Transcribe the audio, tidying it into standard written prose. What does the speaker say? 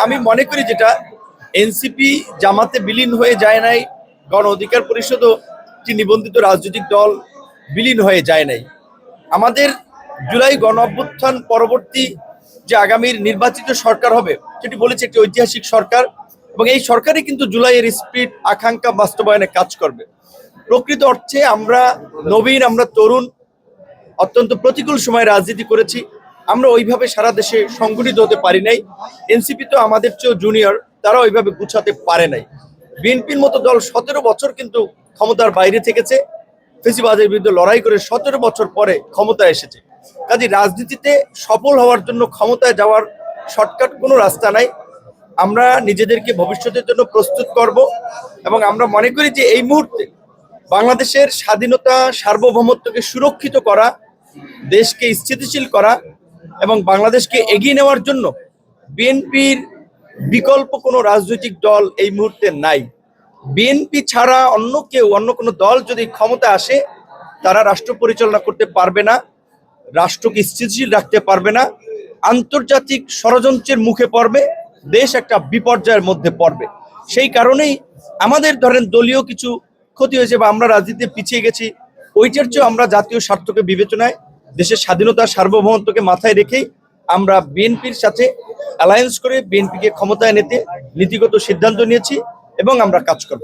আমি মনে করি যেটা এনসিপি জামাতে বিলীন হয়ে যায় নাই, গণ অধিকার পরিষদও একটি নিবন্ধিত রাজনৈতিক দল বিলীন হয়ে যায় নাই। আমাদের জুলাই গণ অভ্যুত্থান পরবর্তী যে আগামীর নির্বাচিত সরকার হবে সেটি বলেছে একটি ঐতিহাসিক সরকার, এবং এই সরকারই কিন্তু জুলাইয়ের স্পিরিট আকাঙ্ক্ষা বাস্তবায়নে কাজ করবে। প্রকৃত অর্থে আমরা নবীন, আমরা তরুণ, অত্যন্ত প্রতিকূল সময়ে রাজনীতি করেছি। আমরা ওইভাবে সারা দেশে সংগঠিত হতে পারি নাই। এনসিপি তো আমাদের চেয়েও জুনিয়র, তারা ওইভাবে গুছাতে পারে নাই। বিএনপির মতো দল 17 বছর কিন্তু ক্ষমতার বাইরে থেকেছে, ফেসিবাদের বিরুদ্ধে লড়াই করে 17 বছর পরে ক্ষমতায় এসেছে। কাজে রাজনীতিতে সফল হওয়ার জন্য ক্ষমতায় যাওয়ার শর্টকাট কোনো রাস্তা নাই। আমরা নিজেদেরকে ভবিষ্যতের জন্য প্রস্তুত করব, এবং আমরা মনে করি যে এই মুহূর্তে বাংলাদেশের স্বাধীনতা, সার্বভৌমত্বকে সুরক্ষিত করা, দেশকে স্থিতিশীল করা এবং বাংলাদেশকে এগিয়ে নেওয়ার জন্য বিএনপির বিকল্প কোনো রাজনৈতিক দল এই মুহূর্তে নাই। বিএনপি ছাড়া অন্য কেউ, অন্য কোনো দল যদি ক্ষমতা আসে, তারা রাষ্ট্র পরিচালনা করতে পারবে না, রাষ্ট্রকে স্থিতিশীল রাখতে পারবে না, আন্তর্জাতিক ষড়যন্ত্রের মুখে পড়বে, দেশ একটা বিপর্যয়ের মধ্যে পড়বে। সেই কারণেই আমাদের ধরেন দলীয় কিছু ক্ষতি হয়েছে বা আমরা রাজনীতিতে পিছিয়ে গেছি, ওইটার চেয়েও আমরা জাতীয় স্বার্থকে বিবেচনায়, দেশের স্বাধীনতা, সার্বভৌমত্বকে মাথায় রেখেই আমরা বিএনপির সাথে অ্যালায়েন্স করে বিএনপিকে ক্ষমতায় নিতে নীতিগত সিদ্ধান্ত নিয়েছি এবং আমরা কাজ করব।